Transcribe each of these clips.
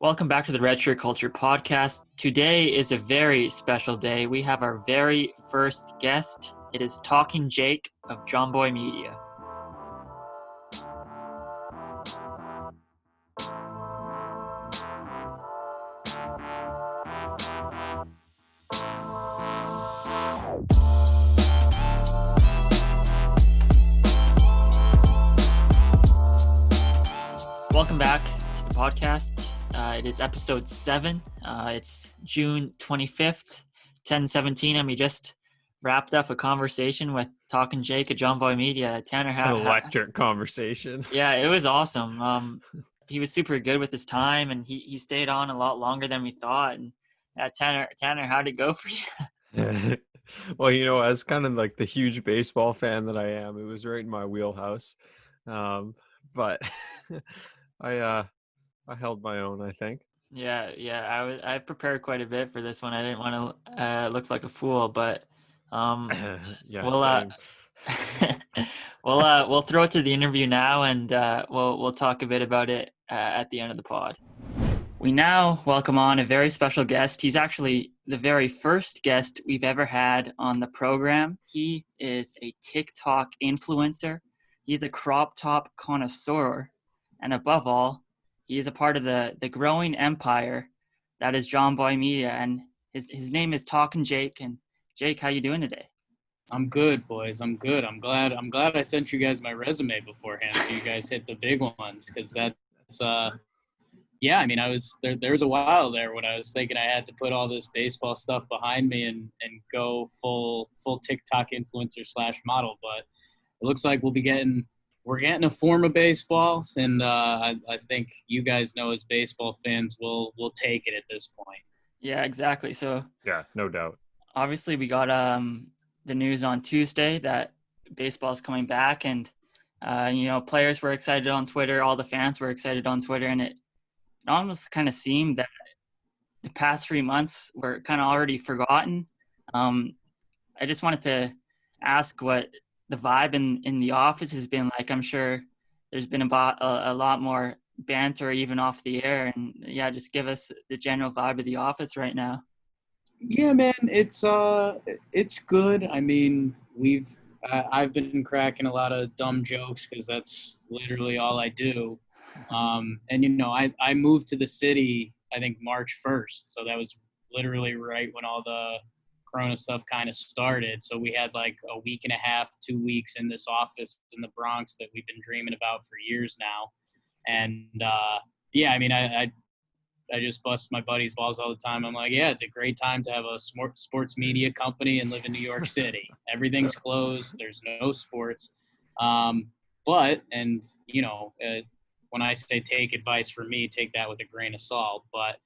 Welcome back to the Redshirt Culture Podcast. Today is a very special day. We have our very first guest. It is Talkin Jake of Jomboy Media. Welcome back to the podcast. It is episode 7. It's June 25th, 10:17, and we just wrapped up a conversation with Talkin Jake at Jomboy Media. Tanner had an electric conversation. Yeah, it was awesome. He was super good with his time, and he stayed on a lot longer than we thought. And Tanner, how'd it go for you? Well, as kind of like the huge baseball fan that I am, it was right in my wheelhouse. But I held my own, I think. Yeah. I prepared quite a bit for this one. I didn't want to look like a fool, but same. we'll throw it to the interview now, and we'll talk a bit about it at the end of the pod. We now welcome on a very special guest. He's actually the very first guest we've ever had on the program. He is a TikTok influencer. He's a crop top connoisseur, and above all, he is a part of the growing empire that is Jomboy Media, and his name is Talkin Jake. And Jake, how you doing today? I'm good, boys. I'm good. I'm glad I sent you guys my resume beforehand so you guys hit the big ones, because that's I mean, I was there was a while there when I was thinking I had to put all this baseball stuff behind me and go full TikTok influencer / model, but it looks like we're getting a form of baseball, and I think you guys know as baseball fans we'll take it at this point. Yeah, exactly. So yeah, no doubt. Obviously, we got the news on Tuesday that baseball is coming back, and players were excited on Twitter, all the fans were excited on Twitter, and it almost kind of seemed that the past 3 months were kind of already forgotten. I just wanted to ask what the vibe in the office has been like. I'm sure there's been a lot more banter even off the air, and just give us the general vibe of the office right now. Yeah, man, it's good. I mean, I've been cracking a lot of dumb jokes because that's literally all I do. And I moved to the city, I think March 1st, so that was literally right when all the Corona stuff kind of started. So we had like a week and a half, 2 weeks in this office in the Bronx that we've been dreaming about for years now. And I mean, I just bust my buddies' balls all the time. I'm like, yeah, it's a great time to have a sports media company and live in New York City. Everything's closed. There's no sports. When I say take advice from me, take that with a grain of salt. But,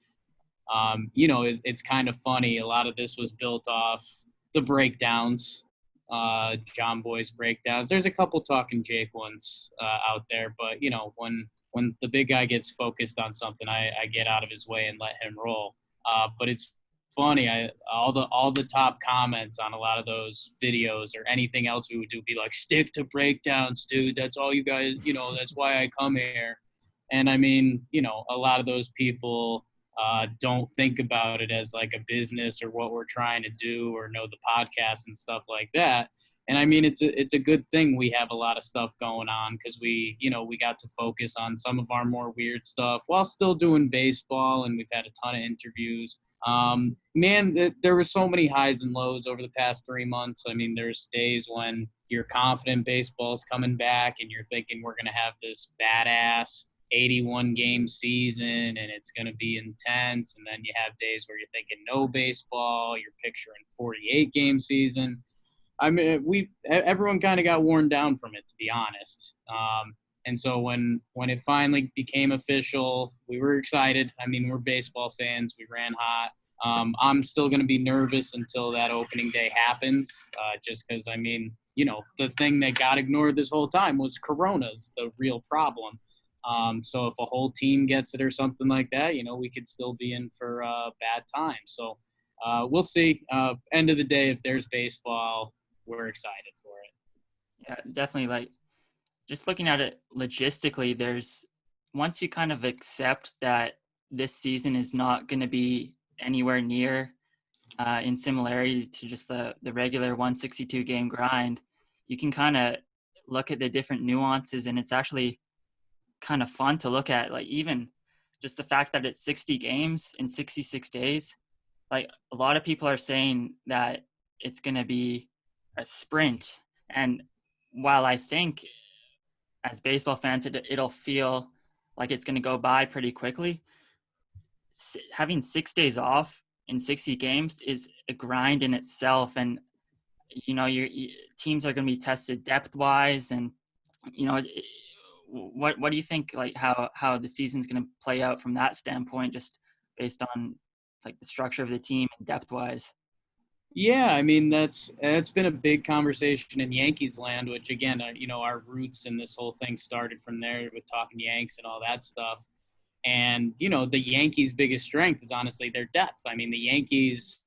it's kind of funny. A lot of this was built off the breakdowns, Jomboy's breakdowns. There's a couple Talkin Jake ones out there. But, when the big guy gets focused on something, I get out of his way and let him roll. But it's funny. All the top comments on a lot of those videos or anything else we would do be like, stick to breakdowns, dude. That's all you guys, that's why I come here. And I mean, a lot of those people don't think about it as like a business or what we're trying to do or know the podcast and stuff like that. And I mean, it's a good thing we have a lot of stuff going on because we got to focus on some of our more weird stuff while still doing baseball, and we've had a ton of interviews. There were so many highs and lows over the past 3 months. I mean, there's days when you're confident baseball's coming back and you're thinking we're going to have this badass 81-game season and it's going to be intense. And then you have days where you're thinking no baseball, you're picturing 48-game season. I mean, everyone kind of got worn down from it, to be honest. And so when it finally became official, we were excited. I mean, we're baseball fans. We ran hot. I'm still going to be nervous until that opening day happens, just because, I mean, the thing that got ignored this whole time was Corona's the real problem. So if a whole team gets it or something like that, we could still be in for a bad time. So we'll see. End of the day, if there's baseball, we're excited for it. Yeah, definitely. Like, just looking at it logistically, once you kind of accept that this season is not going to be anywhere near in similarity to just the regular 162 game grind. You can kind of look at the different nuances, and it's actually kind of fun to look at. Like, even just the fact that it's 60 games in 66 days, like a lot of people are saying that it's going to be a sprint. And while I think as baseball fans, it'll feel like it's going to go by pretty quickly, having 6 days off in 60 games is a grind in itself. And, you know, your teams are going to be tested depth wise. And, you know, what do you think, like how the season's going to play out from that standpoint, just based on like the structure of the team and depth wise? Yeah, I mean, that's been a big conversation in Yankees land, which again, you know, our roots in this whole thing started from there with Talkin Yanks and all that stuff. And, you know, the Yankees' biggest strength is honestly their depth. I mean, the Yankees,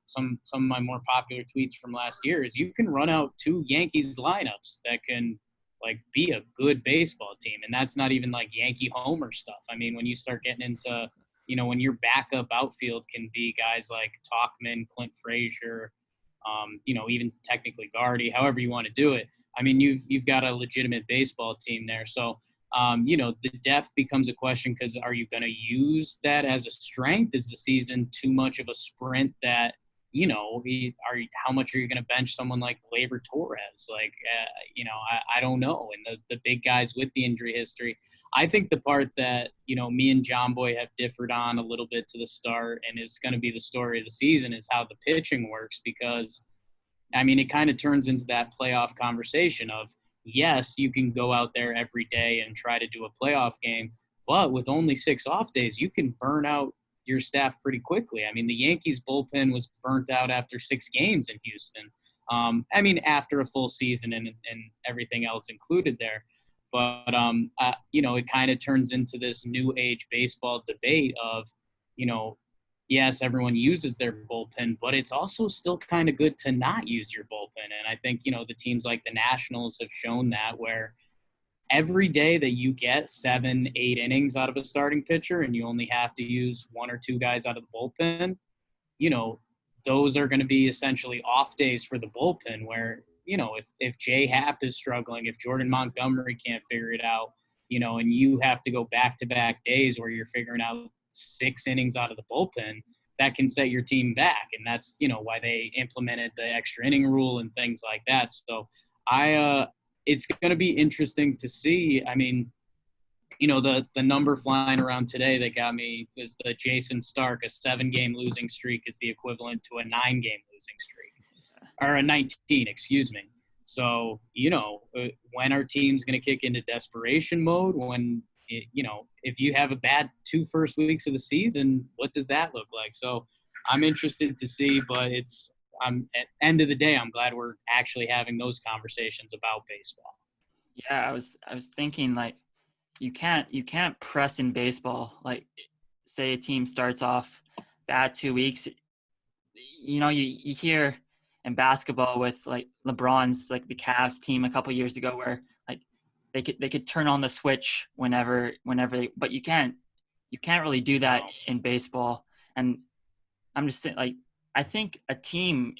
some of my more popular tweets from last year is you can run out 2 Yankees lineups that can like be a good baseball team. And that's not even like Yankee homer stuff. I mean, when you start getting into, you know, when your backup outfield can be guys like Talkman, Clint Frazier, you know, even technically Gardy, however you want to do it. I mean, you've got a legitimate baseball team there. So, you know, the depth becomes a question because are you going to use that as a strength? Is the season too much of a sprint that, you know, how much are you going to bench someone like Gleyber Torres? Like, you know, I don't know. And the big guys with the injury history, I think the part that, you know, me and Jomboy have differed on a little bit to the start and is going to be the story of the season is how the pitching works, because, I mean, it kind of turns into that playoff conversation of, yes, you can go out there every day and try to do a playoff game, but with only 6 off days, you can burn out your staff pretty quickly. I mean, the Yankees bullpen was burnt out after 6 games in Houston. I mean, after a full season and everything else included there. But, you know, it kind of turns into this new age baseball debate of, you know, yes, everyone uses their bullpen, but it's also still kind of good to not use your bullpen. And I think, you know, the teams like the Nationals have shown that, where every day that you get 7-8 innings out of a starting pitcher and you only have to use 1 or 2 guys out of the bullpen, you know, those are going to be essentially off days for the bullpen where, you know, if Jay Happ is struggling, if Jordan Montgomery can't figure it out, you know, and you have to go back-to-back days where you're figuring out 6 innings out of the bullpen, that can set your team back. And that's, you know, why they implemented the extra inning rule and things like that. So it's going to be interesting to see. I mean, you know, the number flying around today that got me is the Jason Stark, a 7-game losing streak is the equivalent to a 9-game losing streak, or a 19, excuse me. So, you know, when our team's going to kick into desperation mode, when, you know, if you have a bad 2 first weeks of the season, what does that look like? So I'm interested to see, but at end of the day, I'm glad we're actually having those conversations about baseball. Yeah, I was thinking, like, you can't press in baseball. Like, say a team starts off bad 2 weeks, you know, you hear in basketball with like LeBron's, like the Cavs team a couple years ago, where like they could turn on the switch whenever but you can't really do that in baseball. And I'm just like, I think a team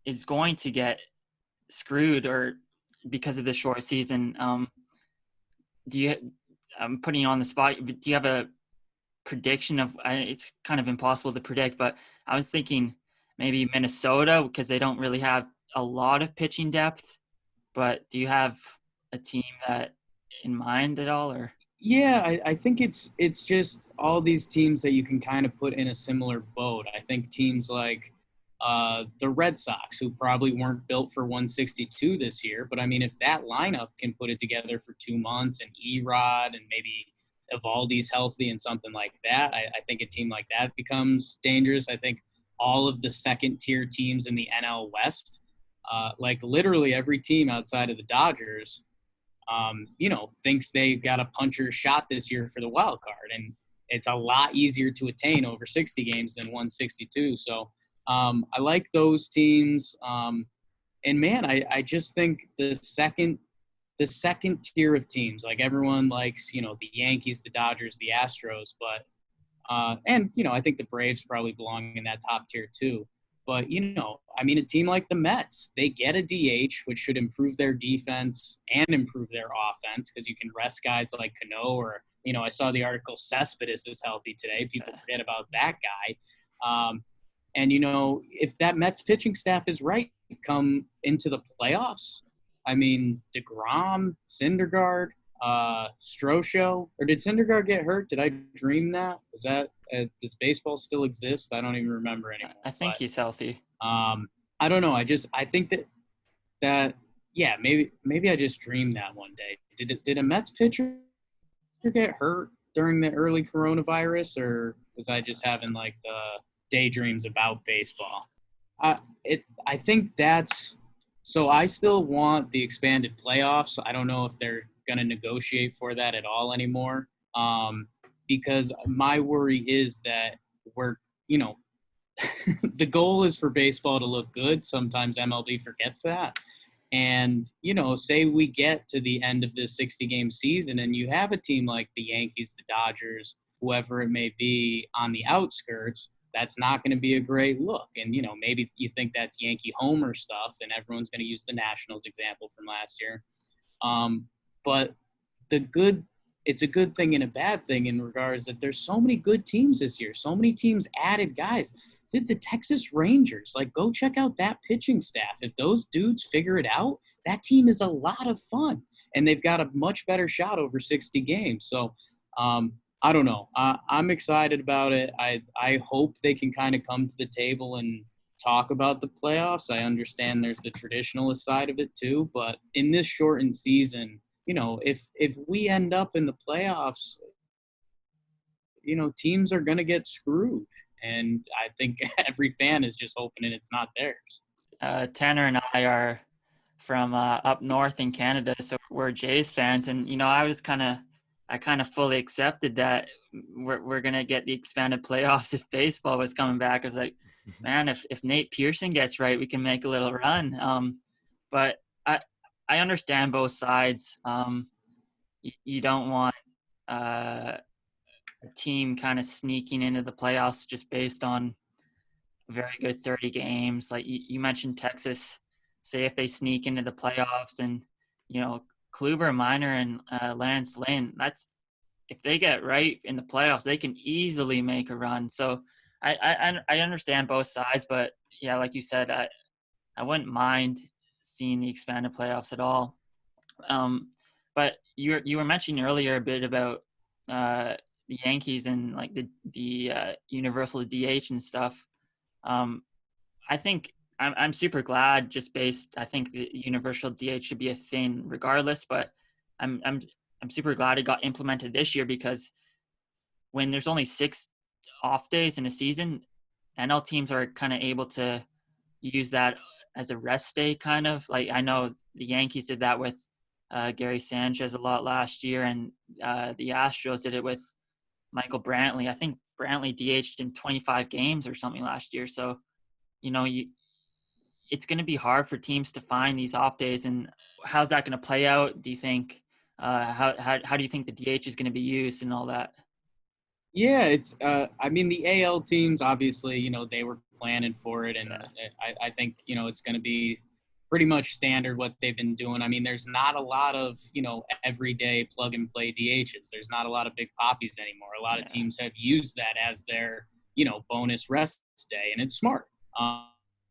is going to get screwed or because of the short season. I'm putting you on the spot, but do you have a prediction of, it's kind of impossible to predict, but I was thinking maybe Minnesota, because they don't really have a lot of pitching depth. But do you have a team that in mind at all? Or yeah, I think it's just all these teams that you can kind of put in a similar boat. I think teams like the Red Sox, who probably weren't built for 162 this year, but I mean, if that lineup can put it together for 2 months and Erod and maybe Evaldi's healthy and something like that, I think a team like that becomes dangerous. I think all of the second-tier teams in the NL West, like literally every team outside of the Dodgers, you know, thinks they got a puncher's shot this year for the wild card. And it's a lot easier to attain over 60 games than 162. So I like those teams. And man, I just think the second tier of teams, like everyone likes, you know, the Yankees, the Dodgers, the Astros, but And, I think the Braves probably belong in that top tier too. But, a team like the Mets, they get a DH, which should improve their defense and improve their offense because you can rest guys like Cano or, I saw the article Cespedes is healthy today. People forget about that guy. And, if that Mets pitching staff is right, come into the playoffs, DeGrom, Syndergaard, Strosho, or did Syndergaard get hurt? Did I dream that? Was that does baseball still exist? I don't even remember anymore. I think he's healthy. I don't know. I think that yeah, maybe I just dreamed that one day. Did a Mets pitcher get hurt during the early coronavirus, or was I just having like the daydreams about baseball? I think that's so. I still want the expanded playoffs. I don't know if they're going to negotiate for that at all anymore. Because my worry is that we're, the goal is for baseball to look good. Sometimes MLB forgets that. And, say we get to the end of this 60-game season and you have a team like the Yankees, the Dodgers, whoever it may be on the outskirts, that's not going to be a great look. And, maybe you think that's Yankee homer stuff and everyone's going to use the Nationals example from last year. But it's a good thing and a bad thing in regards that there's so many good teams this year. So many teams added guys. Dude, the Texas Rangers, go check out that pitching staff. If those dudes figure it out, that team is a lot of fun. And they've got a much better shot over 60 games. So, I don't know. I'm excited about it. I hope they can kind of come to the table and talk about the playoffs. I understand there's the traditionalist side of it too. But in this shortened season, if we end up in the playoffs, teams are going to get screwed. And I think every fan is just hoping it's not theirs. Tanner and I are from up north in Canada, so we're Jays fans. And, I kind of fully accepted that we're going to get the expanded playoffs if baseball was coming back. I was like, man, if Nate Pearson gets right, we can make a little run. But I understand both sides. You don't want a team kind of sneaking into the playoffs just based on very good 30 games. Like you mentioned Texas, say if they sneak into the playoffs and, Kluber, Minor, and Lance Lynn, if they get right in the playoffs, they can easily make a run. So I understand both sides, but yeah, like you said, I wouldn't mind seeing the expanded playoffs at all. But you were mentioning earlier a bit about the Yankees and like the universal DH and stuff. I think I'm super glad I think the universal DH should be a thing regardless, but I'm super glad it got implemented this year because when there's only 6 off days in a season, NL teams are kind of able to use that as a rest day kind of. Like I know the Yankees did that with Gary Sanchez a lot last year, and the Astros did it with Michael Brantley. I think Brantley DH'd in 25 games or something last year. So, it's going to be hard for teams to find these off days. And how's that going to play out? Do you think? How do you think the DH is going to be used and all that? Yeah, it's. The AL teams obviously, they were planning for it, and I think it's going to be pretty much standard what they've been doing. There's not a lot of everyday plug and play DHs. There's not a lot of big poppies anymore. A lot of teams have used that as their bonus rest day, and it's smart.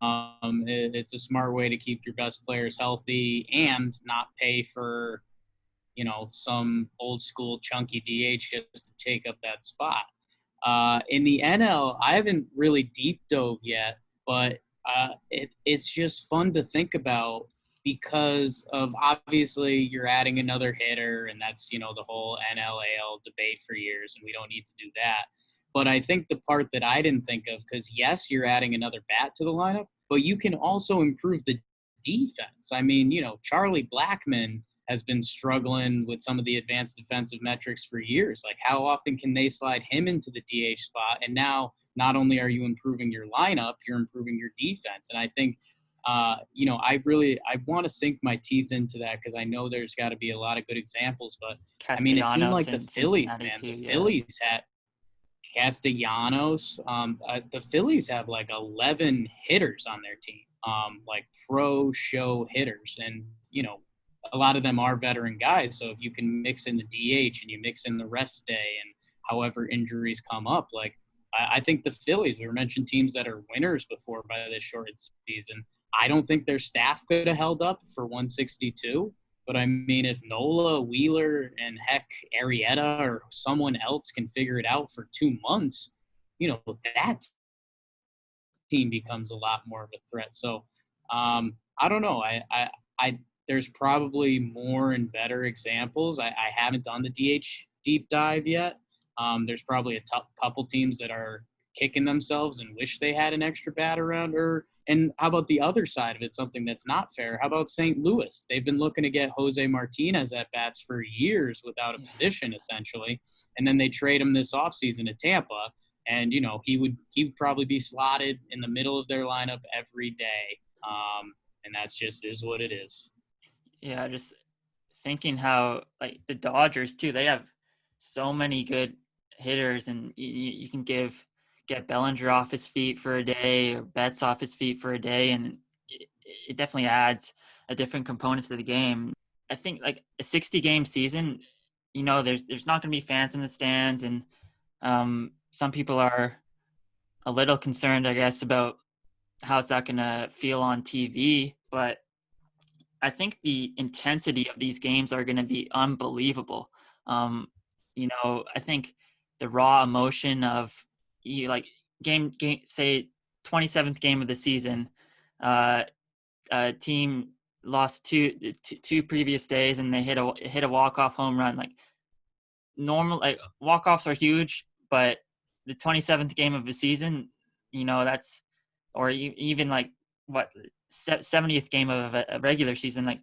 It's a smart way to keep your best players healthy and not pay for, some old school chunky DH just to take up that spot. In the NL, I haven't really deep dove yet, but it's just fun to think about because of obviously you're adding another hitter, and that's, the whole NL-AL debate for years, and we don't need to do that. But I think the part that I didn't think of, because yes, you're adding another bat to the lineup, but you can also improve the defense. Charlie Blackmon has been struggling with some of the advanced defensive metrics for years. Like how often can they slide him into the DH spot? And now not only are you improving your lineup, you're improving your defense. And I think, I want to sink my teeth into that because I know there's got to be a lot of good examples. But a team like the Phillies, man, Phillies had Castellanos. The Phillies have like 11 hitters on their team, like pro show hitters. And, you know, a lot of them are veteran guys. So if you can mix in the DH and you mix in the rest day and however injuries come up, like I think the Phillies, we mentioned teams that are winners before by this shortened season. I don't think their staff could have held up for 162. But I mean, if Nola, Wheeler, and heck, Arrieta or someone else can figure it out for 2 months, you know, that team becomes a lot more of a threat. So I don't know. I there's probably more and better examples. I haven't done the DH deep dive yet. There's probably a couple teams that are kicking themselves and wish they had an extra bat around. And how about the other side of it, something that's not fair? How about St. Louis? They've been looking to get Jose Martinez at bats for years without a position, essentially. And then they trade him this offseason to Tampa. And, you know, he'd probably be slotted in the middle of their lineup every day. And that's just is what it is. Yeah, just thinking how, like, the Dodgers, too, they have so many good hitters, and you can get Bellinger off his feet for a day or Betts off his feet for a day, and it definitely adds a different component to the game. I think, like, a 60-game season, you know, there's not going to be fans in the stands, and some people are a little concerned, I guess, about how's that going to feel on TV, but I think the intensity of these games are going to be unbelievable. You know, I think the raw emotion of like game, say 27th game of the season, team lost two previous days and they hit a walk-off home run. Like, normal, like, walk-offs are huge, but the 27th game of the season, you know, that's, or even like what, 70th game of a regular season, like,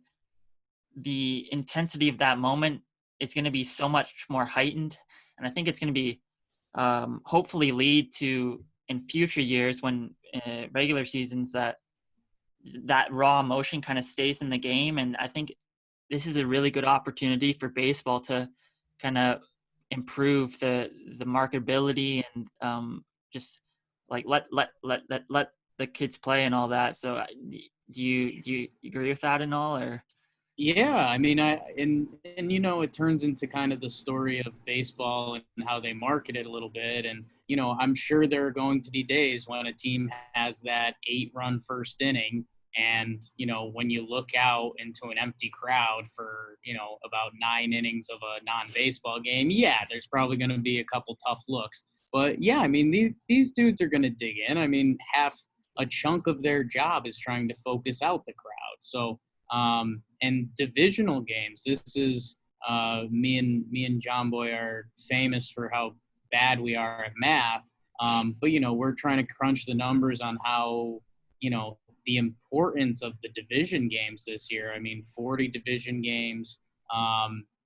the intensity of that moment is going to be so much more heightened. And I think it's going to be hopefully lead to, in future years, when regular seasons, that raw emotion kind of stays in the game. And I think this is a really good opportunity for baseball to kind of improve the marketability and just like let the kids play and all that. So do you agree with that and all, or? Yeah, I mean, and you know, it turns into kind of the story of baseball and how they market it a little bit. And, you know, I'm sure there are going to be days when a team has that 8-run first inning. And, you know, when you look out into an empty crowd for, you know, about 9 innings of a non-baseball game, yeah, there's probably going to be a couple tough looks. But, yeah, I mean, these dudes are going to dig in. I mean, a chunk of their job is trying to focus out the crowd. So, and divisional games, this is me and Jomboy are famous for how bad we are at math. But, you know, we're trying to crunch the numbers on how, you know, the importance of the division games this year. I mean, 40 division games,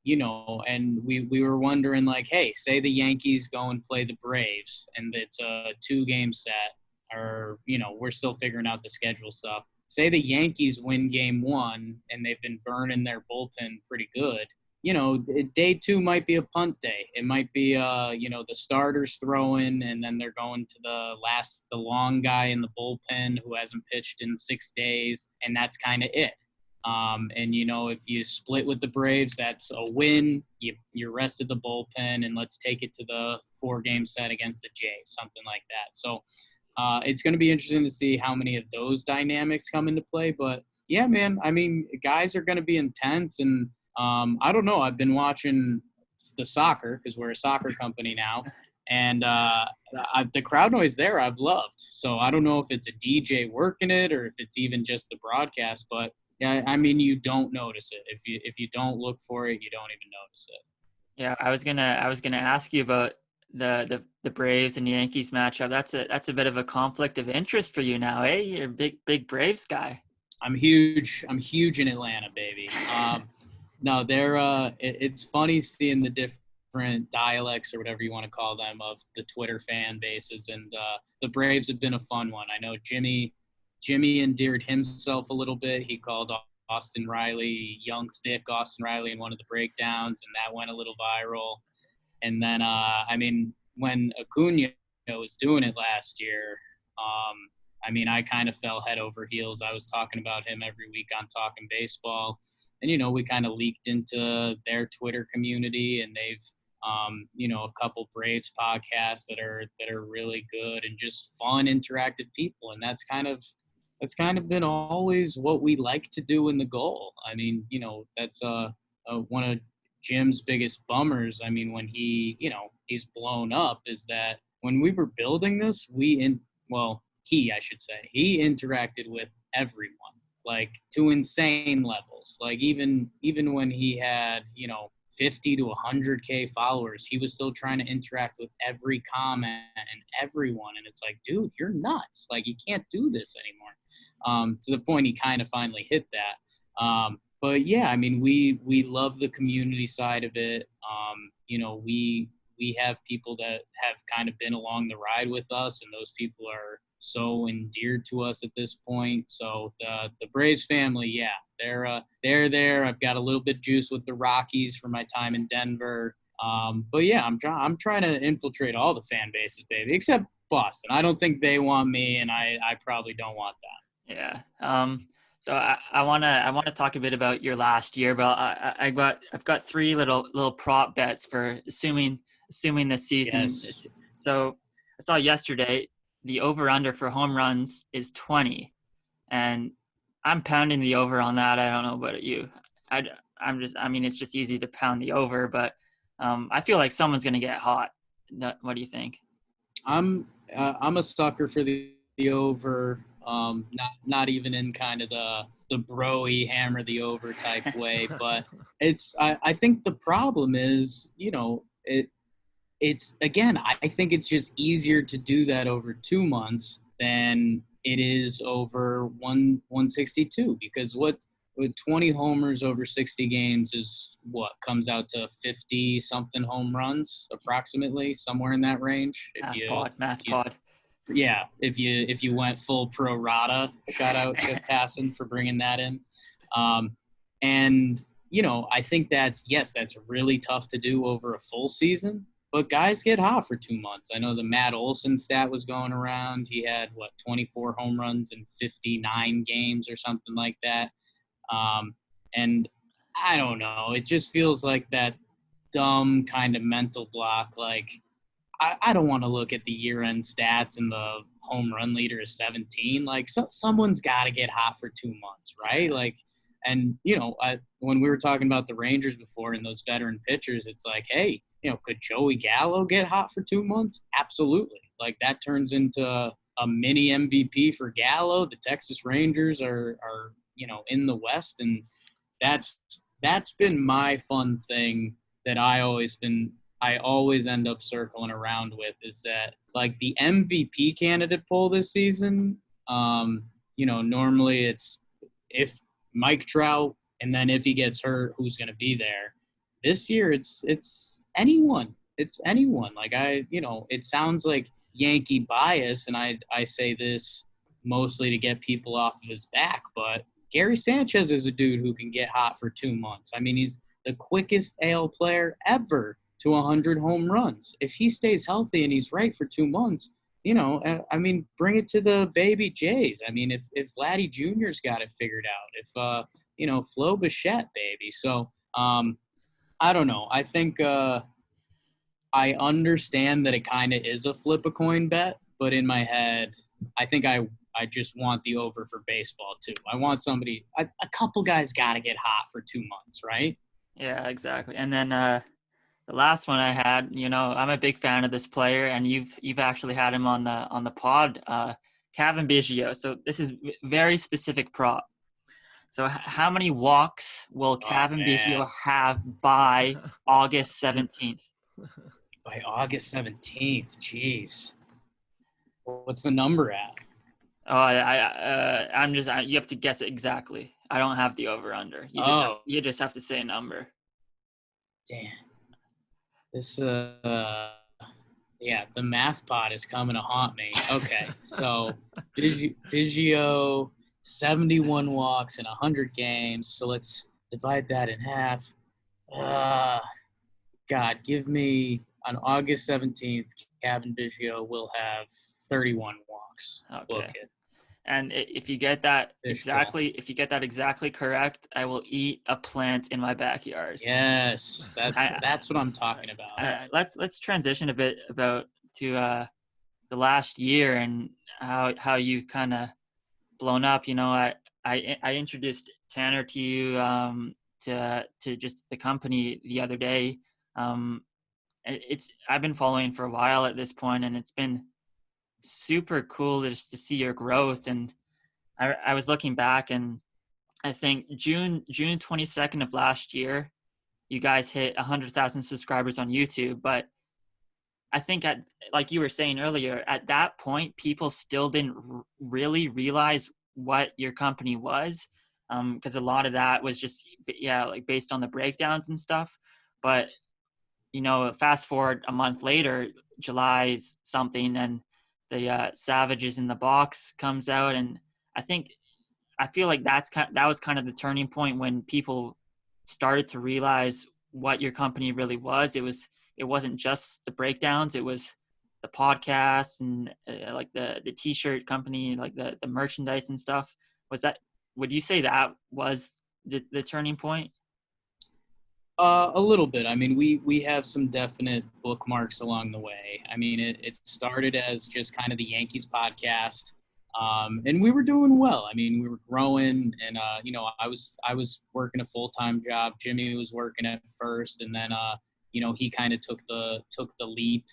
you know, and we were wondering, like, hey, say the Yankees go and play the Braves and it's a 2-game set, or, you know, we're still figuring out the schedule stuff. Say the Yankees win game 1 and they've been burning their bullpen pretty good. You know, day 2 might be a punt day. It might be, you know, the starters throwing and then they're going to the long guy in the bullpen who hasn't pitched in 6 days, and that's kind of it. And, you know, if you split with the Braves, that's a win. You rested the bullpen, and let's take it to the 4-game set against the Jays, something like that. So, it's going to be interesting to see how many of those dynamics come into play. But, yeah, man, I mean, guys are going to be intense. And I don't know. I've been watching the soccer because we're a soccer company now. And the crowd noise there I've loved. So I don't know if it's a DJ working it or if it's even just the broadcast. But, yeah, I mean, you don't notice it. If you don't look for it, you don't even notice it. Yeah, I was gonna ask you about the Braves and Yankees matchup. That's a bit of a conflict of interest for you now, eh? You're a big Braves guy. I'm huge in Atlanta, baby. No, it's funny seeing the different dialects or whatever you want to call them of the Twitter fan bases, and the Braves have been a fun one. I know Jimmy endeared himself a little bit. He called Austin Riley young, thick Austin Riley in one of the breakdowns, and that went a little viral. And then, I mean, when Acuna was doing it last year, I mean, I kind of fell head over heels. I was talking about him every week on Talkin Baseball. And, we kind of leaked into their Twitter community, and they've, a couple Braves podcasts that are really good and just fun, interactive people. And that's kind of been always what we like to do in the goal. I mean, that's one of Jim's biggest bummers. I mean, when he's blown up, is that when we were building this, he interacted with everyone, like to insane levels. Like even when he had, 50 to 100K followers, he was still trying to interact with every comment and everyone. And it's like, dude, you're nuts. Like, you can't do this anymore. To the point he kind of finally hit that. But yeah, I mean, we love the community side of it. We have people that have kind of been along the ride with us, and those people are so endeared to us at this point. So the Braves family, yeah, they're there. I've got a little bit juice with the Rockies for my time in Denver. But yeah, I'm trying to infiltrate all the fan bases, baby, except Boston. I don't think they want me, and I probably don't want that. Yeah. So I wanna talk a bit about your last year, but I've got three little prop bets for assuming this season. Yes. So I saw yesterday the over-under for home runs is 20, and I'm pounding the over on that. I don't know about you. It's just easy to pound the over, but I feel like someone's gonna get hot. What do you think? I'm a sucker for the over. Not even in kind of the bro-y hammer the over type way, but I think the problem is, it's again, I think it's just easier to do that over 2 months than it is over 162, because with 20 homers over 60 games is what comes out to 50 something home runs approximately, somewhere in that range. Math pod. Yeah, if you went full pro rata, shout out Jeff Passan for bringing that in. And I think that's really tough to do over a full season, but guys get hot for 2 months. I know the Matt Olson stat was going around. He had 24 home runs in 59 games or something like that. And I don't know, it just feels like that dumb kind of mental block. Like, I don't want to look at the year-end stats and the home run leader is 17. Like, someone's got to get hot for 2 months, right? Like, and, when we were talking about the Rangers before and those veteran pitchers, it's like, hey, could Joey Gallo get hot for 2 months? Absolutely. Like, that turns into a mini MVP for Gallo. The Texas Rangers are in the West, and that's been my fun thing that I always end up circling around with, is that, like, the MVP candidate poll this season, normally it's if Mike Trout, and then if he gets hurt, who's going to be there. This year, it's anyone. It's anyone. Like, it sounds like Yankee bias, and I say this mostly to get people off of his back, but Gary Sanchez is a dude who can get hot for 2 months. I mean, he's the quickest AL player ever to 100 home runs. If he stays healthy and he's right for 2 months, bring it to the baby Jays. I mean, if Vladdy Jr.'s got it figured out, if, Flo Bichette, baby. So, I don't know. I think I understand that it kind of is a flip a coin bet, but in my head, I think I just want the over for baseball too. I want a couple guys got to get hot for 2 months, right? Yeah, exactly. And then the last one I had, I'm a big fan of this player, and you've actually had him on the pod, Cavan Biggio. So this is very specific prop. So how many walks will Cavan Biggio have by August 17th? By August 17th, jeez. What's the number at? Oh, you have to guess it exactly. I don't have the over under. You just have to say a number. Damn. This the math pod is coming to haunt me. Okay, so Biggio 71 walks in 100 games. So let's divide that in half. God, give me on August 17th, Kevin Biggio will have 31 walks. Okay. Book it. And if you get that Fish exactly correct, I will eat a plant in my backyard. Yes, that's what I'm talking about. Let's transition a bit to the last year and how you kind of blown up. You know, I introduced Tanner to you to just the company the other day. I've been following for a while at this point, and it's been super cool just to see your growth. And I was looking back, and I think June 22nd of last year, you guys hit 100,000 subscribers on YouTube. But I think like you were saying earlier, at that point, people still didn't really realize what your company was, because a lot of that was just like based on the breakdowns and stuff. But you know, fast forward a month later, July something, and the Savages in the Box comes out, and I feel like that was kind of the turning point when people started to realize what your company really was. It wasn't just the breakdowns; it was the podcast and like the T-shirt company, like the merchandise and stuff. Would you say that was the turning point? A little bit. I mean, we have some definite bookmarks along the way. I mean, it started as just kind of the Yankees podcast, and we were doing well. I mean, we were growing, and you know, I was working a full-time job. Jimmy was working at first, and then you know, he kind of took the leap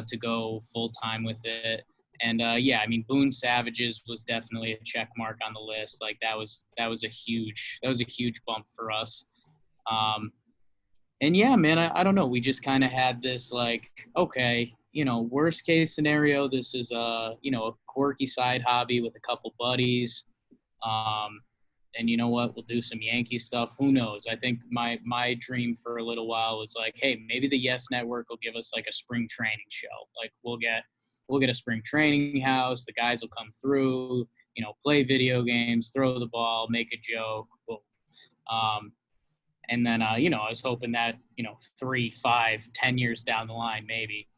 to go full-time with it. And yeah, I mean, Boone Savages was definitely a check mark on the list. Like that was a huge bump for us. And yeah, man, I don't know. We just kind of had this like, okay, you know, worst case scenario, this is you know, a quirky side hobby with a couple buddies. And you know what? We'll do some Yankee stuff. Who knows? I think my dream for a little while was like, hey, maybe the Yes Network will give us like a spring training show. Like we'll get a spring training house. The guys will come through, you know, play video games, throw the ball, make a joke. Boom. And then, you know, I was hoping that, you know, 3, 5, 10 years down the line, maybe.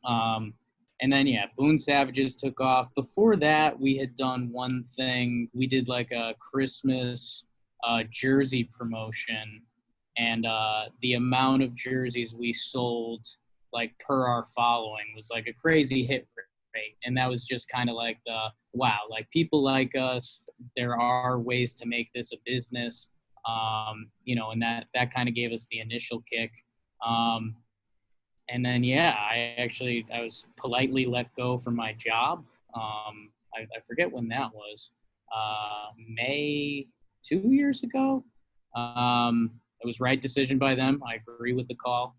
And then, yeah, Boone Savages took off. Before that, we had done one thing. We did like a Christmas jersey promotion. And the amount of jerseys we sold, like per our following, was like a crazy hit rate. And that was just kind of like wow, like people like us, there are ways to make this a business. You know, and that kind of gave us the initial kick. And then, yeah, I was politely let go from my job. I forget when that was, May 2 years ago. It was right decision by them. I agree with the call.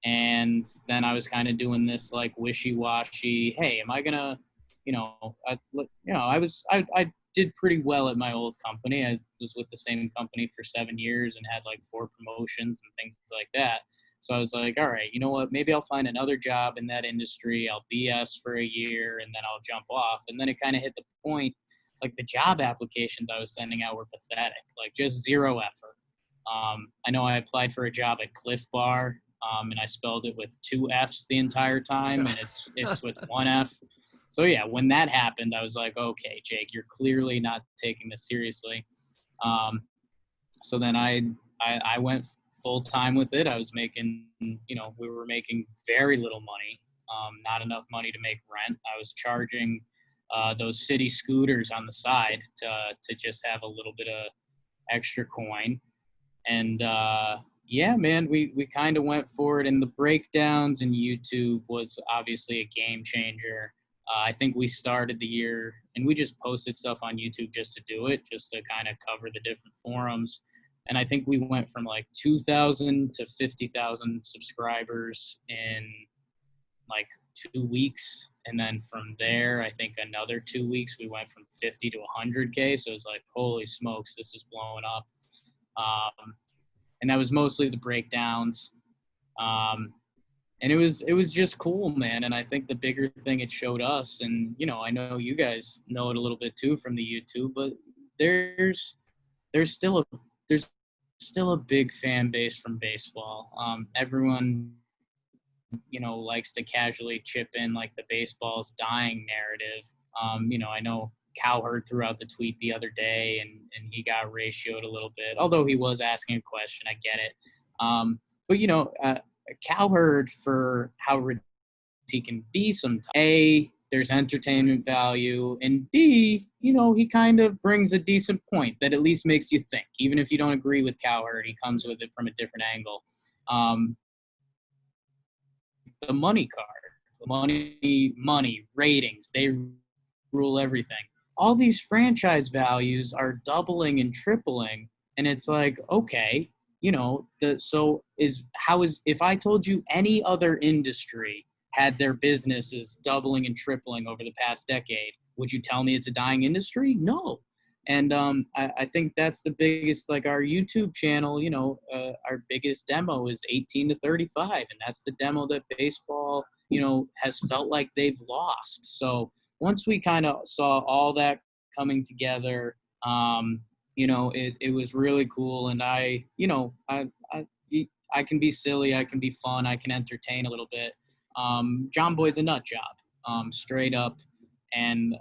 And then I was kind of doing this like wishy-washy, hey, am I going to, you know, I did pretty well at my old company. I was with the same company for 7 years and had like 4 promotions and things like that. So I was like, all right, you know what? Maybe I'll find another job in that industry. I'll BS for a year and then I'll jump off. And then it kind of hit the point, like the job applications I was sending out were pathetic, like just zero effort. I know I applied for a job at Cliff Bar, and I spelled it with 2 F's the entire time, and it's with 1 F. So yeah, when that happened, I was like, okay, Jake, you're clearly not taking this seriously. So then I went full time with it. I was making, you know, we were making very little money, not enough money to make rent. I was charging those city scooters on the side to just have a little bit of extra coin. And yeah, man, we kind of went for it. And the breakdowns in YouTube was obviously a game changer. I think we started the year and we just posted stuff on YouTube just to do it, just to kind of cover the different forums. And I think we went from like 2,000 to 50,000 subscribers in like 2 weeks. And then from there, I think another 2 weeks, we went from 50 to 100K. So it was like, holy smokes, this is blowing up. And that was mostly the breakdowns. And it was just cool, man. And I think the bigger thing it showed us, and, you know, I know you guys know it a little bit too from the YouTube, but there's still a big fan base from baseball. Everyone likes to casually chip in like the baseball's dying narrative. I know Cowherd threw out the tweet the other day and he got ratioed a little bit, although he was asking a question. I get it. But Cowherd, for how ridiculous he can be sometimes, A, there's entertainment value, and B, he kind of brings a decent point that at least makes you think. Even if you don't agree with Cowherd, he comes with it from a different angle. The money card, the money, ratings, they rule everything. All these franchise values are doubling and tripling, and it's like, okay, if I told you any other industry had their businesses doubling and tripling over the past decade, would you tell me it's a dying industry? No. And I think that's the biggest, like our YouTube channel, our biggest demo is 18 to 35. And that's the demo that baseball, has felt like they've lost. So once we kind of saw all that coming together, it was really cool. And I can be silly, I can be fun, I can entertain a little bit. Jomboy's a nut job, straight up. And,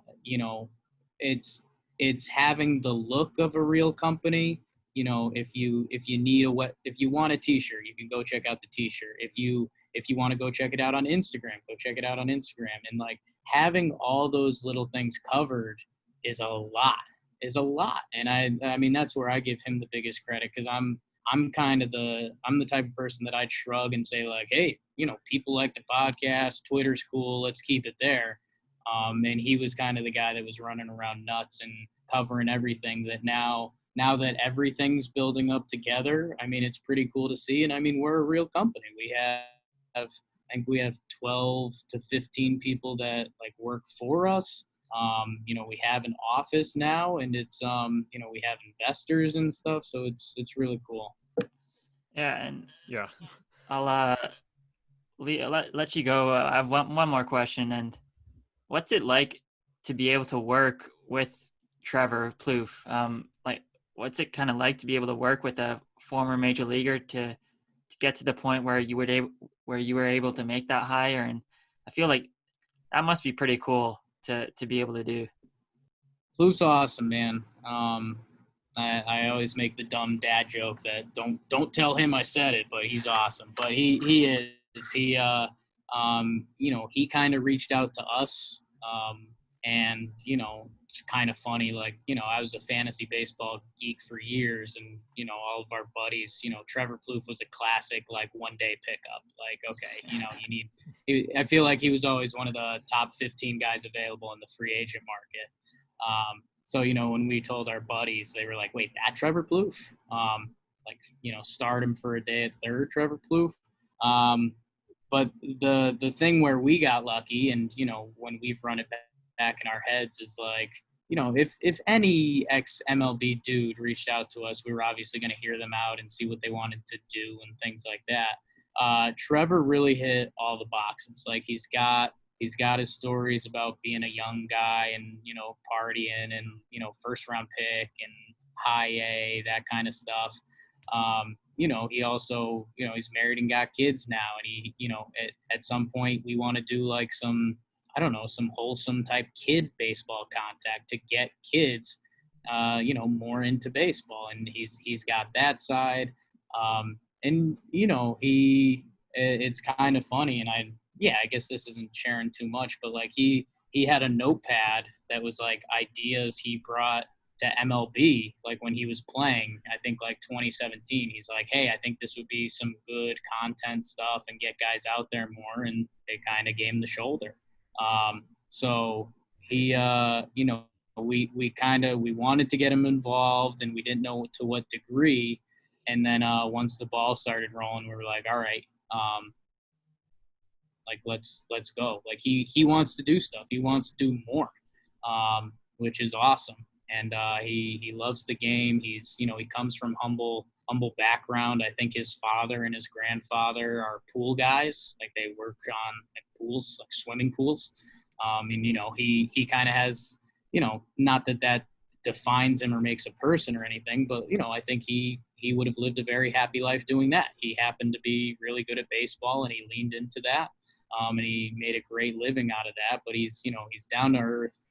it's having the look of a real company. If you want a t-shirt, you can go check out the t-shirt. If you want to go check it out on Instagram, go check it out on Instagram. And like having all those little things covered is a lot. And I mean, that's where I give him the biggest credit, because I'm the type of person that I'd shrug and say like, hey, people like the podcast, Twitter's cool, let's keep it there. And he was kind of the guy that was running around nuts and covering everything. That now that everything's building up together, I mean, it's pretty cool to see. And I mean, we're a real company. I think we have 12 to 15 people that like work for us. We have an office now, and it's we have investors and stuff. So it's really cool. Yeah, and Yeah, I'll let you go. I have one more question. And what's it like to be able to work with Trevor Plouffe? What's it kind of like to be able to work with a former major leaguer to get to the point where you were able to make that hire? And I feel like that must be pretty cool to be able to do. Plouffe's awesome, man. I always make the dumb dad joke that don't tell him I said it, but he's awesome. But he is. He kind of reached out to us. And, it's kind of funny, like, I was a fantasy baseball geek for years, and, all of our buddies, Trevor Plouffe was a classic, like, one-day pickup. Like, okay, I feel like he was always one of the top 15 guys available in the free agent market. So, when we told our buddies, they were like, wait, that Trevor Plouffe? Start him for a day at third, Trevor Plouffe. But the thing where we got lucky, and, when we've run it back in our heads, is like, if any ex-MLB dude reached out to us, we were obviously going to hear them out and see what they wanted to do and things like that. Trevor really hit all the boxes. Like he's got his stories about being a young guy and, partying and, first round pick and high A, that kind of stuff. He also, he's married and got kids now. And he, at some point we want to do like some wholesome type kid baseball contact to get kids, more into baseball. And he's got that side. And, it's kind of funny. And I guess this isn't sharing too much, but like he had a notepad that was like ideas he brought to MLB, like when he was playing, I think like 2017, he's like, hey, I think this would be some good content stuff and get guys out there more. And they kind of gave him the shoulder. So he, we wanted to get him involved, and we didn't know to what degree. And then, once the ball started rolling, we were like, all right, let's go. Like he wants to do stuff. He wants to do more, which is awesome. And, he loves the game. He's, he comes from humble background. I think his father and his grandfather are pool guys. Like they work on like pools, like swimming pools. And, he kind of has, not that defines him or makes a person or anything, but I think he would have lived a very happy life doing that. He happened to be really good at baseball, and he leaned into that, and he made a great living out of that. But he's down to earth,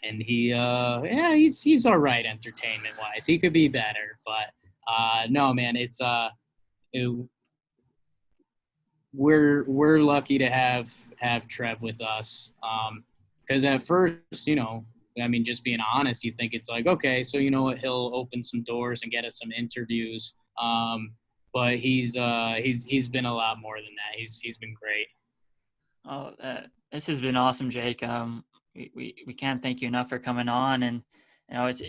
and he's all right entertainment wise. He could be better, but no, man, we're lucky to have Trev with us, because at first, just being honest, you think it's like, okay, so you know what, he'll open some doors and get us some interviews, but he's been a lot more than that. He's been great. Oh, this has been awesome, Jake. We can't thank you enough for coming on, and it's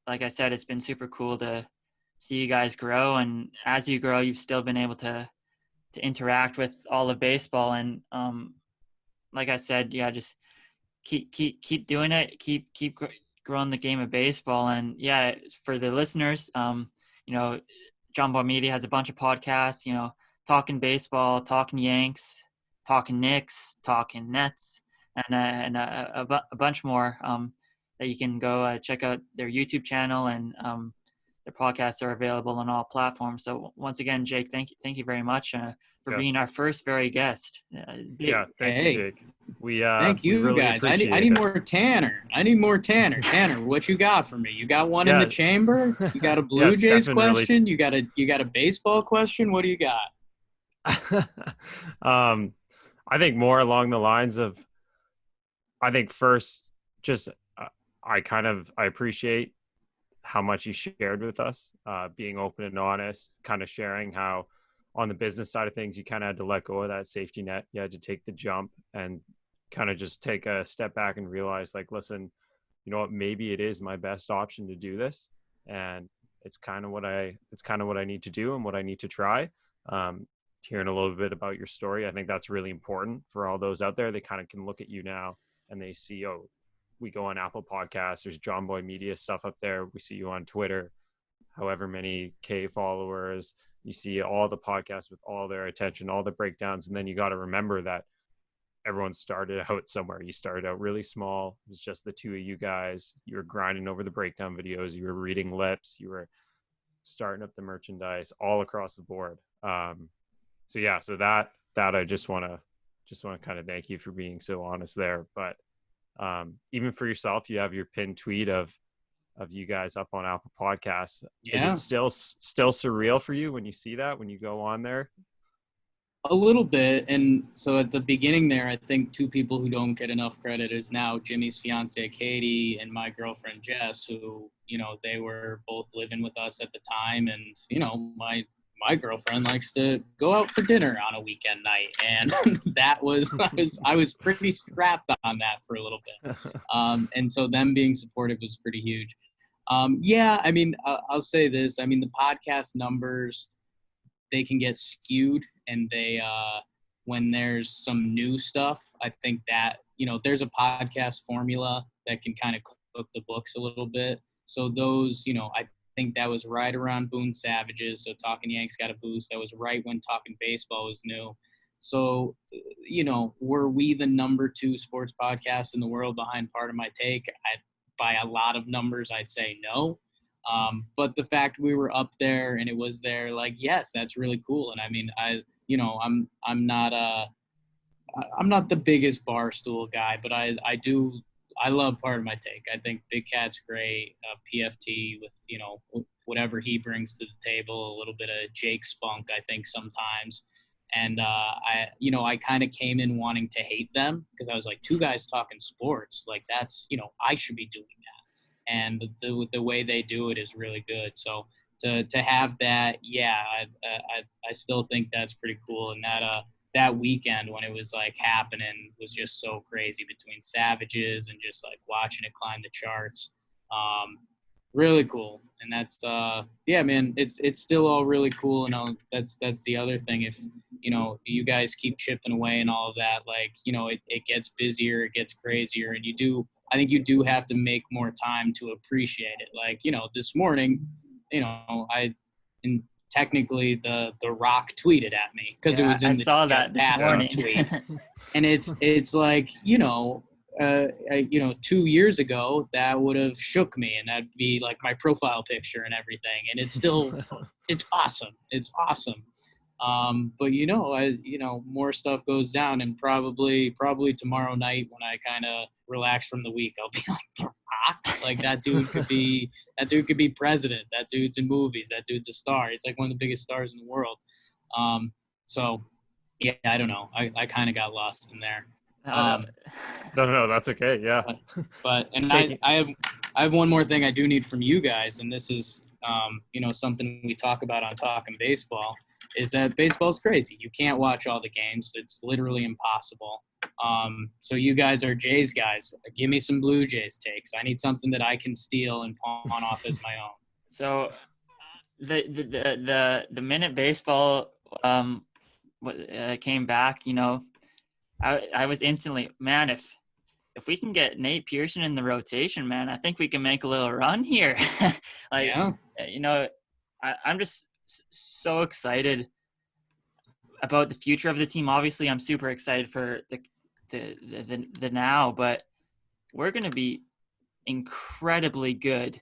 like I said, it's been super cool to see you guys grow, and as you grow, you've still been able to interact with all of baseball, and like I said, yeah, just keep doing it, keep growing the game of baseball. And yeah, for the listeners, Jomboy Media has a bunch of podcasts, talking baseball, talking Yanks, talking Knicks, talking Nets, and a bunch more that you can go check out their YouTube channel, and their podcasts are available on all platforms. So once again, Jake, thank you very much for being our first very guest. Thank you, Jake. Thank you, really guys. I need more Tanner. Tanner, what you got for me? You got one in the chamber? You got a Blue Jays question? You got a baseball question? What do you got? I think more along the lines of, I think first, just I appreciate how much you shared with us, being open and honest, kind of sharing how on the business side of things, you kind of had to let go of that safety net. You had to take the jump and kind of just take a step back and realize, like, listen, you know what, maybe it is my best option to do this. And it's kind of what I need to do and what I need to try. Hearing a little bit about your story, I think that's really important for all those out there. They kind of can look at you now and they see, oh, we go on Apple Podcasts, there's Jomboy Media stuff up there. We see you on Twitter, however many K followers. You see all the podcasts with all their attention, all the breakdowns. And then you got to remember that everyone started out somewhere. You started out really small. It was just the two of you guys. You were grinding over the breakdown videos. You were reading lips. You were starting up the merchandise all across the board. So that I just want to kind of thank you for being so honest there. But even for yourself, you have your pinned tweet of you guys up on Apple Podcasts. Yeah. Is it still surreal for you when you see that, when you go on there? A little bit. And so at the beginning there, I think two people who don't get enough credit is now Jimmy's fiance, Katie, and my girlfriend, Jess, who, they were both living with us at the time. And, my girlfriend likes to go out for dinner on a weekend night. And I was pretty strapped on that for a little bit. And so them being supportive was pretty huge. I'll say this. The podcast numbers, they can get skewed, and they, when there's some new stuff, I think that, there's a podcast formula that can kind of cook the books a little bit. So those, I think that was right around Boone Savages. So Talkin Yanks got a boost. That was right when Talkin Baseball was new. So, were we the number 2 sports podcast in the world behind Part of My Take? By a lot of numbers, I'd say no. But the fact we were up there and it was there, like, yes, that's really cool. And I'm not the biggest Barstool guy, but I love Part of My Take. I think Big Cat's great. PFT with, whatever he brings to the table, a little bit of Jake spunk, I think sometimes. And I kind of came in wanting to hate them because I was like, 2 guys talking sports, like that's, I should be doing that. And the way they do it is really good. So to have that, I still think that's pretty cool. And that weekend when it was like happening was just so crazy between Savages and just like watching it climb the charts. Really cool. And that's man, it's still all really cool. And that's the other thing. If you guys keep chipping away and all of that, like, it gets busier, it gets crazier, and I think you do have to make more time to appreciate it. Like, this morning, technically the Rock tweeted at me because it was in I saw that this morning. tweet. And it's like, 2 years ago, that would have shook me, and that'd be like my profile picture and everything. And it's still, it's awesome. It's awesome. But more stuff goes down, and probably tomorrow night when I kind of relax from the week, I'll be like, The Rock, like that dude could be president. That dude's in movies. That dude's a star. He's like one of the biggest stars in the world. So yeah, I don't know. I kind of got lost in there. No, that's okay. Yeah. But I have one more thing I do need from you guys, and this is something we talk about on Talkin Baseball, is that baseball's crazy. You can't watch all the games. It's literally impossible. So you guys are Jays guys. Give me some Blue Jays takes. I need something that I can steal and pawn off as my own. So the minute baseball came back, I was instantly, man, if we can get Nate Pearson in the rotation, man, I think we can make a little run here. I'm just so excited about the future of the team. Obviously, I'm super excited for the now, but we're going to be incredibly good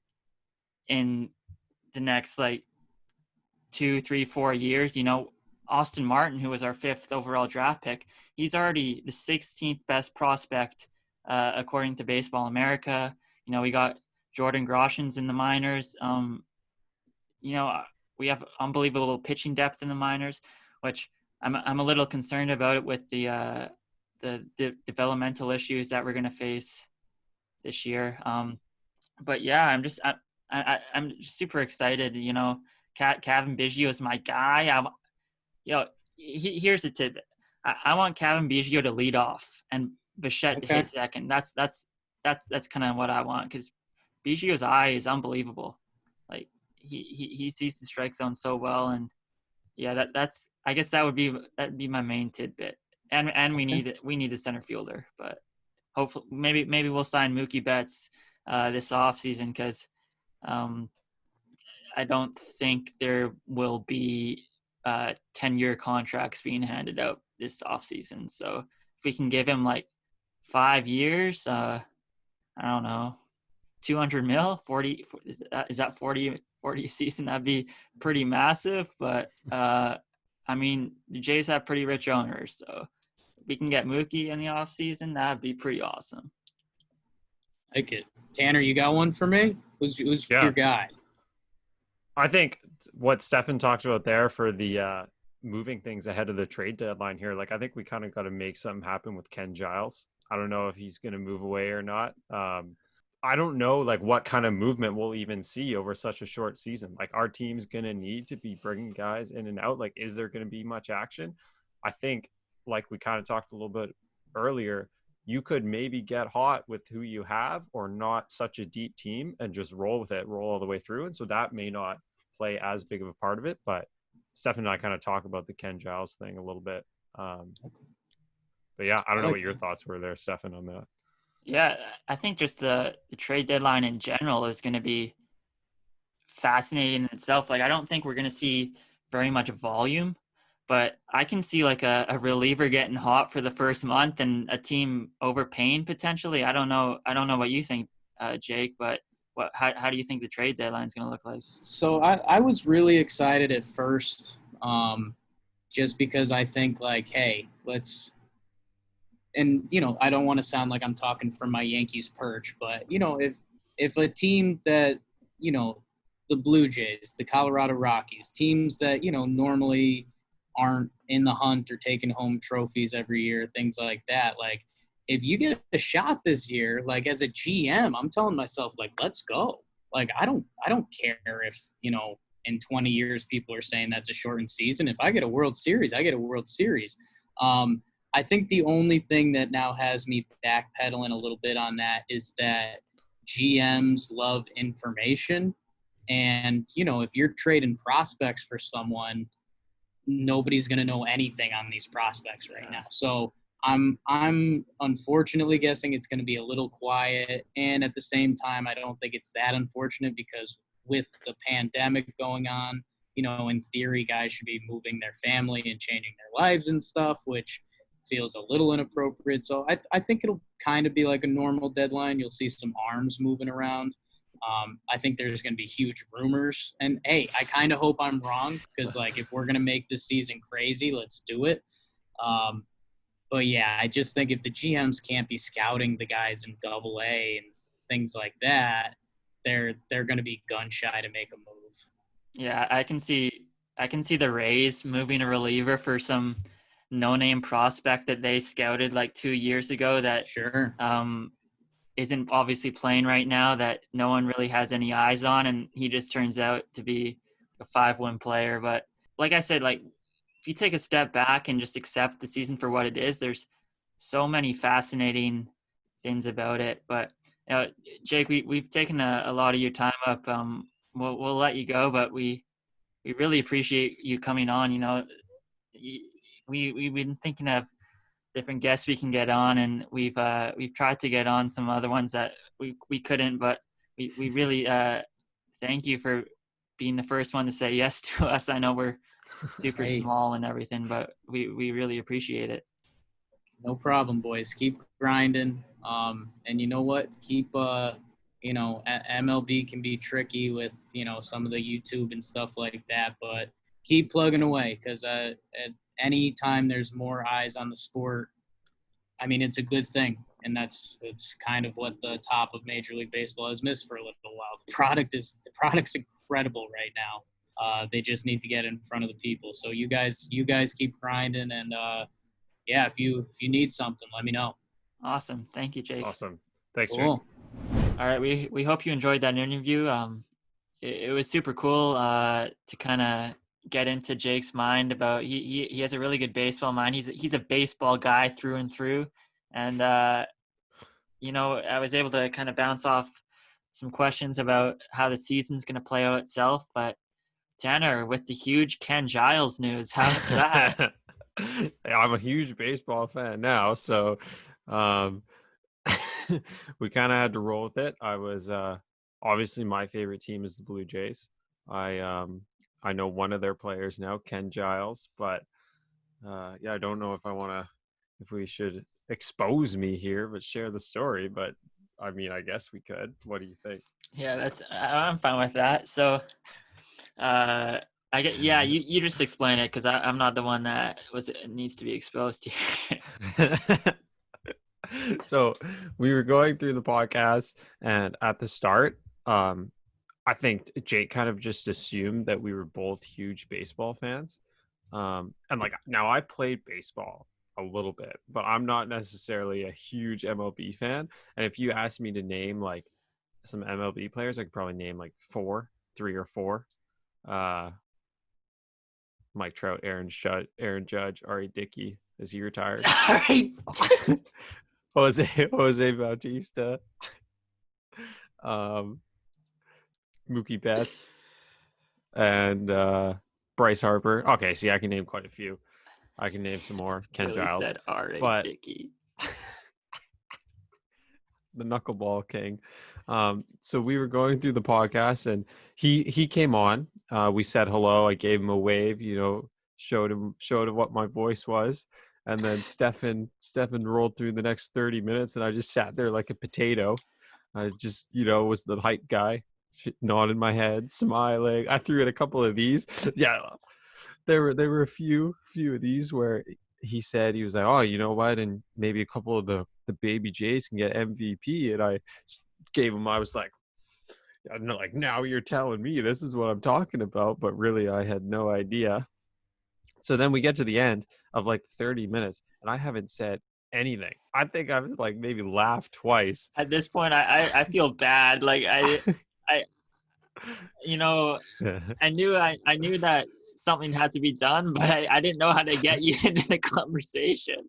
in the next 2, 3, 4 years. Austin Martin, who was our 5th overall draft pick, he's already the 16th best prospect according to Baseball America. We got Jordan Groshans in the minors. We have unbelievable pitching depth in the minors, which I'm a little concerned about it with the developmental issues that we're going to face this year. But yeah, I'm just super excited. Kevin Biggio is my guy. Here's a tidbit. I want Kevin Biggio to lead off and Bichette to hit second. That's kind of what I want, because Biggio's eye is unbelievable. He sees the strike zone so well, and yeah, that's I guess that'd be my main tidbit. And we need a center fielder, but hopefully maybe we'll sign Mookie Betts this offseason, because I don't think there will be 10-year contracts being handed out this offseason. So if we can give him 5 years, I don't know, 200 mil, 40, is that 40 a season? That'd be pretty massive. But the Jays have pretty rich owners, so if we can get Mookie in the offseason, that'd be pretty awesome. Like it. Tanner, you got one for me? Who's your guy? I think what Stefan talked about there for the moving things ahead of the trade deadline here, I think we kind of got to make something happen with Ken Giles. I don't know if he's going to move away or not. I don't know what kind of movement we'll even see over such a short season. Our team's going to need to be bringing guys in and out. Is there going to be much action? I think we kind of talked a little bit earlier, you could maybe get hot with who you have, or not such a deep team, and just roll with it, roll all the way through. And so that may not play as big of a part of it, but Stefan and I kind of talk about the Ken Giles thing a little bit. But yeah, I don't know what your thoughts were there, Stefan, on that. Yeah, I think just the trade deadline in general is going to be fascinating in itself. I don't think we're going to see very much volume, but I can see a reliever getting hot for the first month and a team overpaying potentially. I don't know what you think, Jake, but how do you think the trade deadline is going to look like? So I was really excited at first, just because I think hey, let's, and I don't want to sound like I'm talking from my Yankees perch, but if a team that the Blue Jays, the Colorado Rockies, teams that normally aren't in the hunt or taking home trophies every year, things like that, if you get a shot this year, as a GM, I'm telling myself, let's go. I don't care if, in 20 years people are saying that's a shortened season. If I get a World Series, I get a World Series. I think the only thing that now has me backpedaling a little bit on that is that GMs love information. And, if you're trading prospects for someone, nobody's going to know anything on these prospects right now. So I'm unfortunately guessing it's going to be a little quiet. And at the same time, I don't think it's that unfortunate, because with the pandemic going on, in theory, guys should be moving their family and changing their lives and stuff, which feels a little inappropriate. So I think it'll kind of be like a normal deadline. You'll see some arms moving around. I think there's going to be huge rumors. And, hey, I kind of hope I'm wrong because, like, if we're going to make this season crazy, let's do it. But, yeah, I just think if the GMs can't be scouting the guys in Double-A and things like that, they're going to be gun-shy to make a move. Yeah, I can see the Rays moving a reliever for some no-name prospect that they scouted like 2 years ago that Sure. Isn't obviously playing right now, that no one really has any eyes on, and he just turns out to be a 5-win player. But like I said, like if you take a step back and just accept the season for what it is, there's so many fascinating things about it. But Jake, we've taken a lot of your time up. We'll let you go, but we really appreciate you coming on. You know, we've been thinking of different guests we can get on, and we've tried to get on some other ones that we couldn't, but we really thank you for being the first one to say yes to us. I know we're super small and everything, but we really appreciate it. No problem, boys. Keep grinding. And you know what? Keep MLB can be tricky with, some of the YouTube and stuff like that, but keep plugging away because at any time there's more eyes on the sport, I mean, it's a good thing. And it's kind of what the top of Major League Baseball has missed for a little while. The product's incredible right now. They just need to get in front of the people. So you guys keep grinding, and yeah, if you need something, let me know. Awesome. Thank you, Jake. Awesome. Thanks, Cool. Jake. All right. We hope you enjoyed that interview. It was super cool to kind of get into Jake's mind about he has a really good baseball mind. He's a baseball guy through and through. And I was able to kind of bounce off some questions about how the season's going to play out itself. But Tanner, with the huge Ken Giles news, how's that? I'm a huge baseball fan now, so we kind of had to roll with it. I was obviously my favorite team is the Blue Jays. I know one of their players now, Ken Giles, but I don't know if we should expose me here, but share the story. But I mean, I guess we could. What do you think? Yeah, I'm fine with that. So, you just explain it because I'm not the one that needs to be exposed here. So we were going through the podcast, and at the start, I think Jake kind of just assumed that we were both huge baseball fans. And like now I played baseball a little bit, but I'm not necessarily a huge MLB fan. And if you asked me to name like some MLB players, I could probably name like 3 or 4. Mike Trout, Aaron Judge, Ari Dickey. Is he retired? Jose Bautista. Mookie Betts and Bryce Harper. Okay, see, I can name quite a few. I can name some more. Ken Giles. Said R.A. Dickey. The knuckleball king. So we were going through the podcast, and he came on. We said hello. I gave him a wave. Showed him what my voice was, and then Stefan rolled through the next 30 minutes, and I just sat there like a potato. I just was the hype guy, nodding my head, smiling. I threw in a couple of these. Yeah, there were a few of these where he said, he was like, oh, you know what, and maybe a couple of the baby Jays can get MVP, and I gave him. I was like, now you're telling me this is what I'm talking about, but really I had no idea. So then we get to the end of like 30 minutes, and I haven't said anything. I think I've like maybe laughed twice. At this point, I feel bad. Like I knew that something had to be done, but I didn't know how to get you into the conversation.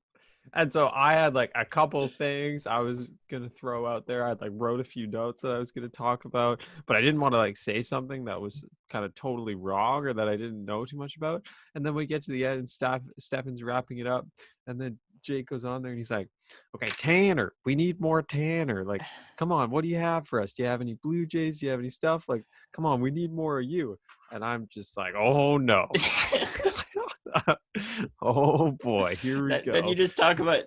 And so I had like a couple things I was going to throw out there. I like wrote a few notes that I was going to talk about, but I didn't want to like say something that was kind of totally wrong or that I didn't know too much about. And then we get to the end and Stefan's wrapping it up. And then Jake goes on there and he's like, okay, Tanner, we need more Tanner. Like, come on, what do you have for us? Do you have any Blue Jays? Do you have any stuff? Like, come on, we need more of you. And I'm just like, oh no. Oh boy, here we go. Then you just talk about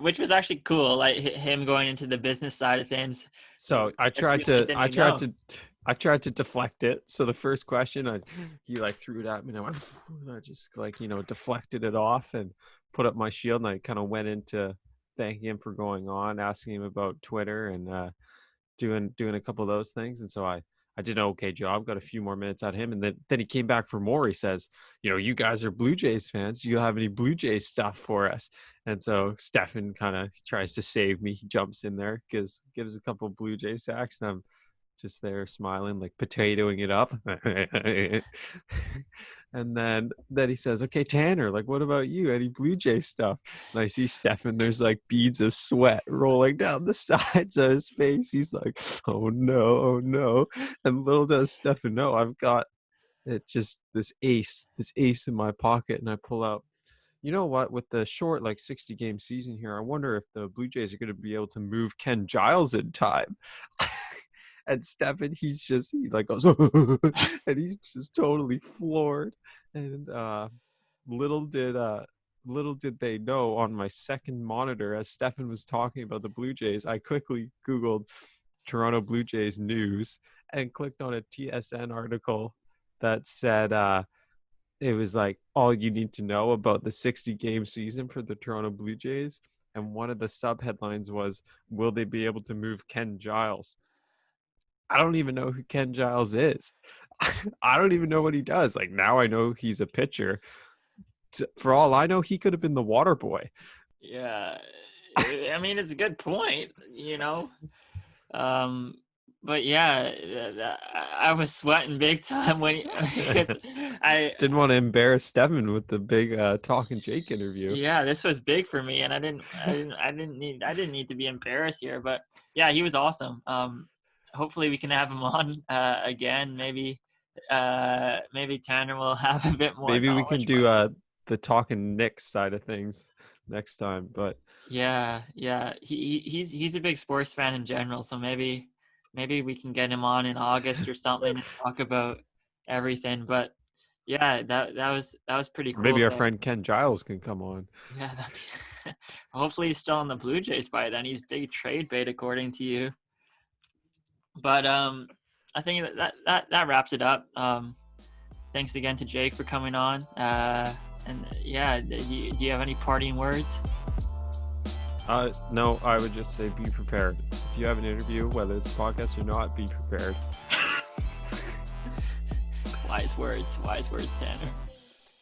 which was actually cool, like him going into the business side of things. So I tried to deflect it. So the first question, he like threw it at me, and I went, and I just like deflected it off and put up my shield, and I kind of went into thanking him for going on, asking him about Twitter, and doing a couple of those things. And so I did an okay job, got a few more minutes out of him, and then he came back for more. He says, you guys are Blue Jays fans. Do you have any Blue Jays stuff for us? And so Stefan kind of tries to save me. He jumps in there, gives a couple of Blue Jay sacks, and I'm just there smiling, like potatoing it up. And then he says, okay, Tanner, like, what about you? Any Blue Jay stuff? And I see Stefan, there's like beads of sweat rolling down the sides of his face. He's like, oh no. And little does Stefan know, I've got it, just this ace in my pocket. And I pull out, you know what, with the short, like 60 game season here, I wonder if the Blue Jays are going to be able to move Ken Giles in time. And Stefan, he like goes, and he's just totally floored. And little did they know, on my second monitor, as Stefan was talking about the Blue Jays, I quickly Googled Toronto Blue Jays news and clicked on a TSN article that said it was like all you need to know about the 60 game season for the Toronto Blue Jays. And one of the sub headlines was, will they be able to move Ken Giles? I don't even know who Ken Giles is. I don't even know what he does. Like, now I know he's a pitcher. For all I know, he could have been the water boy. Yeah. I mean, it's a good point, But yeah, I was sweating big time when I didn't want to embarrass Stefan with the big Talkin Jake interview. Yeah, this was big for me, and I didn't need to be embarrassed here. But yeah, he was awesome. Hopefully we can have him on again. Maybe Tanner will have a bit more. Maybe we can do the Talkin Knicks side of things next time. But yeah, he's a big sports fan in general. So maybe we can get him on in August or something and talk about everything. But yeah, that was pretty cool. Maybe our friend Ken Giles can come on. Yeah, hopefully he's still on the Blue Jays by then. He's big trade bait according to you. But I think that wraps it up. Thanks again to Jake for coming on. And yeah, do you have any parting words? No, I would just say be prepared. If you have an interview, whether it's a podcast or not, be prepared. Wise words, Tanner.